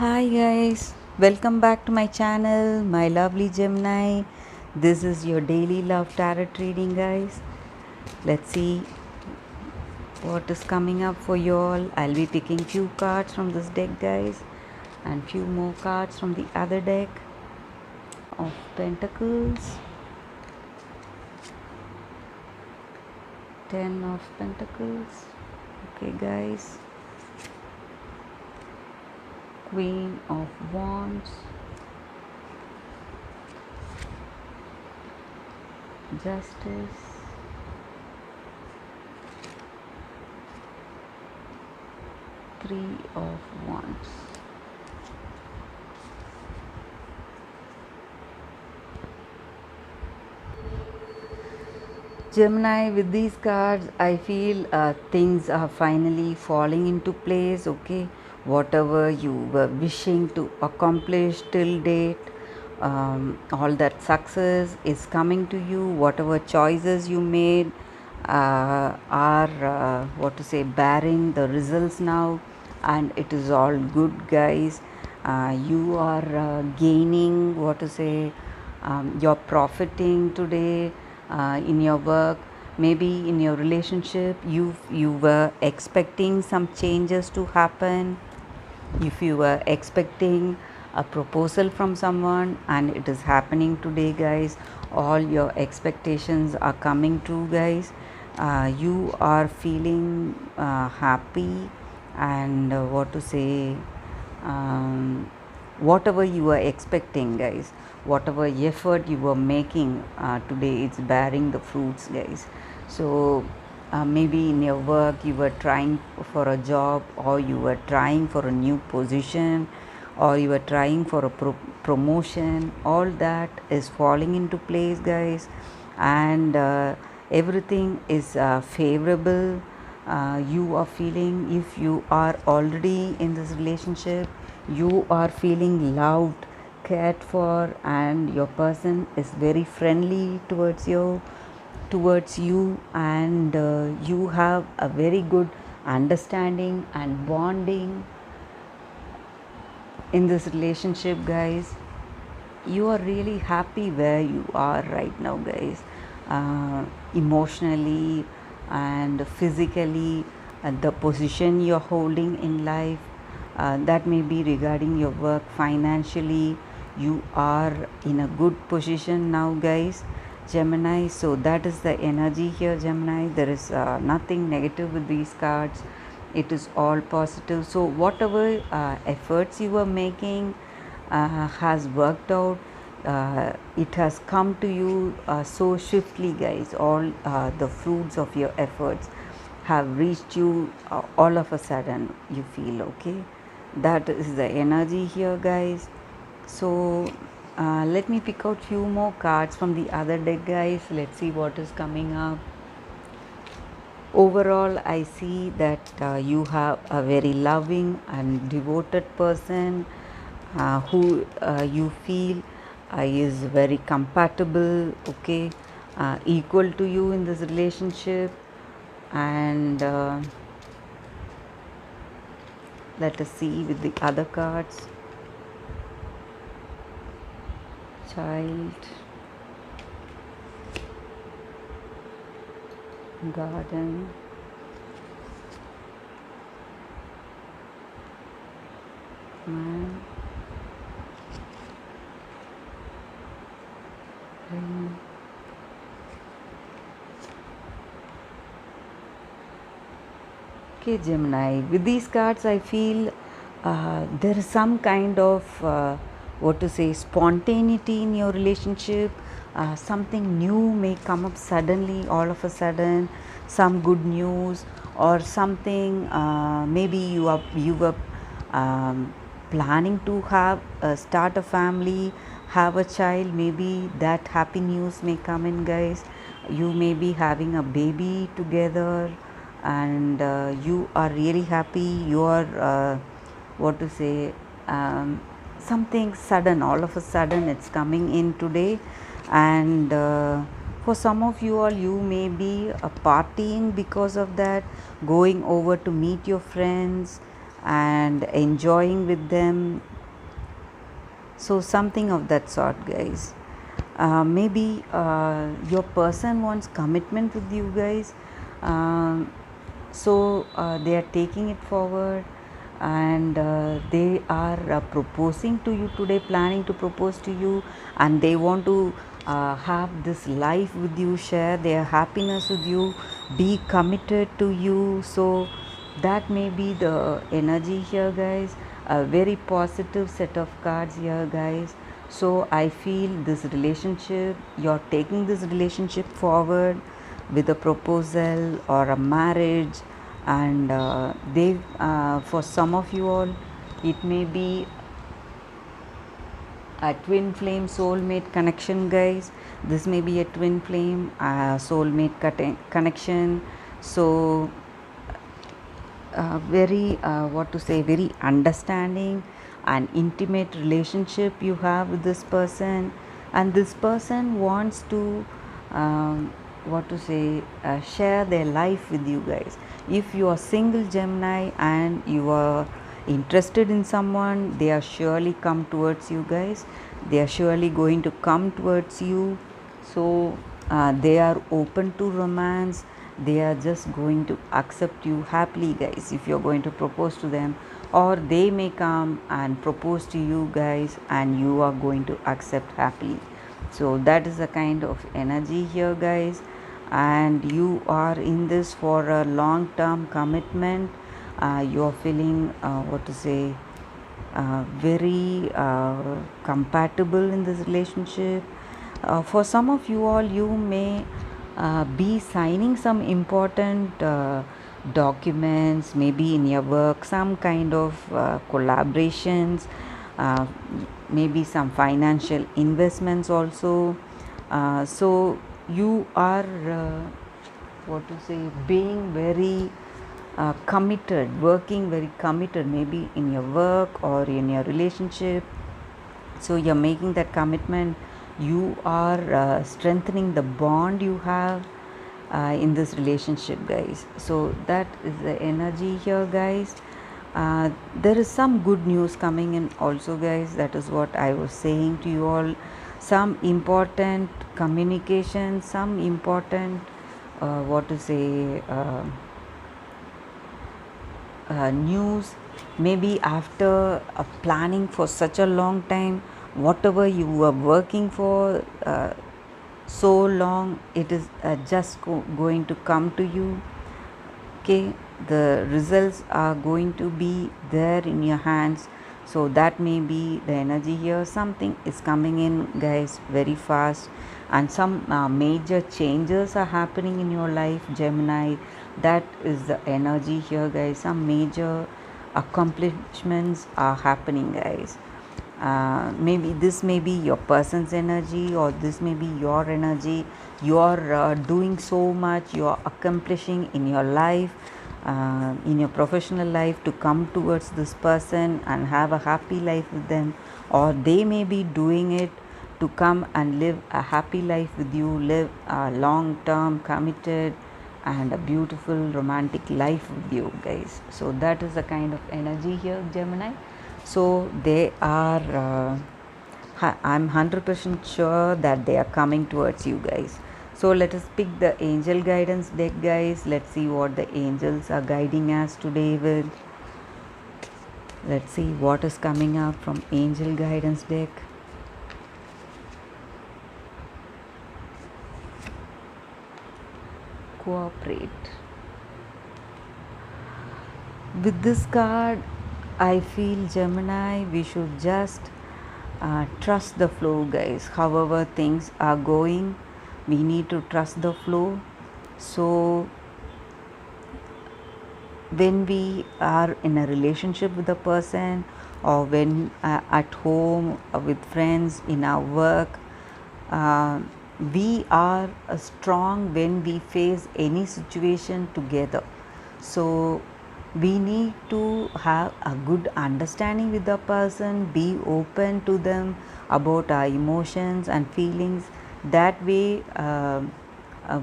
Hi guys, welcome back to my channel, my lovely Gemini. This is your daily love tarot reading, guys. Let's see what is coming up for you all. I'll be picking few cards from this deck, guys, and few more cards from the other deck of Pentacles. 10 of Pentacles. Okay, guys. Queen of Wands. Justice. Three of Wands. Gemini, with these cards, I feel things are finally falling into place. Okay, whatever you were wishing to accomplish till date, all that success is coming to you. Whatever choices you made are what to say, bearing the results now, and it is all good, guys. You are gaining, what to say, you're profiting today in your work, maybe in your relationship. You were expecting some changes to happen. If you were expecting a proposal from someone and it is happening today, guys, all your expectations are coming true, guys. You are feeling happy, and what to say, whatever you were expecting, guys, whatever effort you were making today, it's bearing the fruits, guys. So maybe in your work you were trying for a job, or you were trying for a new position, or you were trying for a promotion. All that is falling into place, guys, and everything is favorable. You are feeling, if you are already in this relationship, you are feeling loved, cared for, and your person is very friendly towards you, and you have a very good understanding and bonding in this relationship, guys. You are really happy where you are right now, guys, emotionally and physically. The position you're holding in life, that may be regarding your work. Financially, you are in a good position now, guys, Gemini. So that is the energy here, Gemini. There is nothing negative with these cards. It is all positive. So whatever efforts you were making has worked out. It has come to you so swiftly, guys. All the fruits of your efforts have reached you all of a sudden, you feel. Okay, that is the energy here, guys. So let me pick out few more cards from the other deck, guys. Let's see what is coming up. Overall, I see that you have a very loving and devoted person who you feel is very compatible, okay, equal to you in this relationship. And let us see with the other cards. Child, garden, man, ring. Okay, Gemini, with these cards, I feel there is some kind of what to say, spontaneity in your relationship. Something new may come up suddenly, all of a sudden, some good news, or something. Maybe you were planning to have start a family, have a child. Maybe that happy news may come in, guys. You may be having a baby together, and you are really happy. You are what to say, something sudden, all of a sudden it's coming in today. And for some of you all, you may be partying because of that, going over to meet your friends, and enjoying with them. So something of that sort, guys. Maybe your person wants commitment with you guys. Um, they are taking it forward, and they are proposing to you today, planning to propose to you, and they want to have this life with you, share their happiness with you, be committed to you. So that may be the energy here, guys. A very positive set of cards here, guys. So I feel this relationship, you're taking this relationship forward with a proposal or a marriage, and they for some of you all, it may be a twin flame soulmate connection, guys. This may be a twin flame soulmate connection. So very what to say, very understanding and intimate relationship you have with this person, and this person wants to what to say, share their life with you guys. If you are single Gemini and you are interested in someone, they are surely come towards you guys, they are surely going to come towards you. So they are open to romance, they are just going to accept you happily, guys, if you're going to propose to them, or they may come and propose to you guys and you are going to accept happily. So that is the kind of energy here, guys, and you are in this for a long term commitment. You are feeling what to say, very compatible in this relationship. For some of you all, you may be signing some important documents, maybe in your work, some kind of collaborations, uh, maybe some financial investments also. So you are what to say, being very committed, working very committed, maybe in your work or in your relationship. So you're making that commitment, you are strengthening the bond you have in this relationship, guys. So that is the energy here, guys. There is some good news coming in also, guys. That is what I was saying to you all. Some important communication, some important what to say, news, maybe after planning for such a long time, whatever you were working for so long, it is just going to come to you. Okay, the results are going to be there in your hands. So that may be the energy here. Something is coming in, guys, very fast, and some major changes are happening in your life, Gemini. That is the energy here, guys. Some major accomplishments are happening, guys. Maybe this may be your person's energy, or this may be your energy. You are doing so much, you are accomplishing in your life, in your professional life, to come towards this person and have a happy life with them, or they may be doing it to come and live a happy life with you, live a long term committed and a beautiful romantic life with you, guys. So that is the kind of energy here, Gemini. So they are I'm 100% sure that they are coming towards you, guys. So let us pick the angel guidance deck, guys. Let's see what the angels are guiding us today with. Let's see what is coming up from angel guidance deck. Cooperate. With this card, I feel, Gemini, we should just trust the flow, guys. However things are going, we need to trust the flow. So when we are in a relationship with a person, or when at home, with friends, in our work, we are strong when we face any situation together. So we need to have a good understanding with the person, be open to them about our emotions and feelings. That way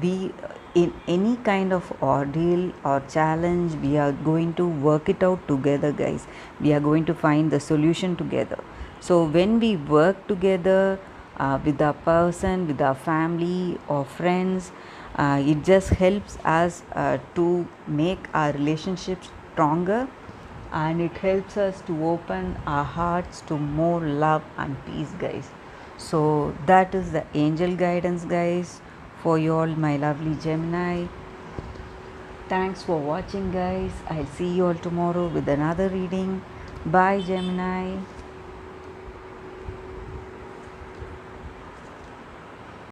we in any kind of ordeal or challenge, we are going to work it out together, guys. We are going to find the solution together. So when we work together with our person, with our family or friends, it just helps us to make our relationships stronger, and it helps us to open our hearts to more love and peace, guys. So that is the angel guidance, guys, for you all, my lovely Gemini. Thanks for watching, guys. I'll see you all tomorrow with another reading. Bye, Gemini.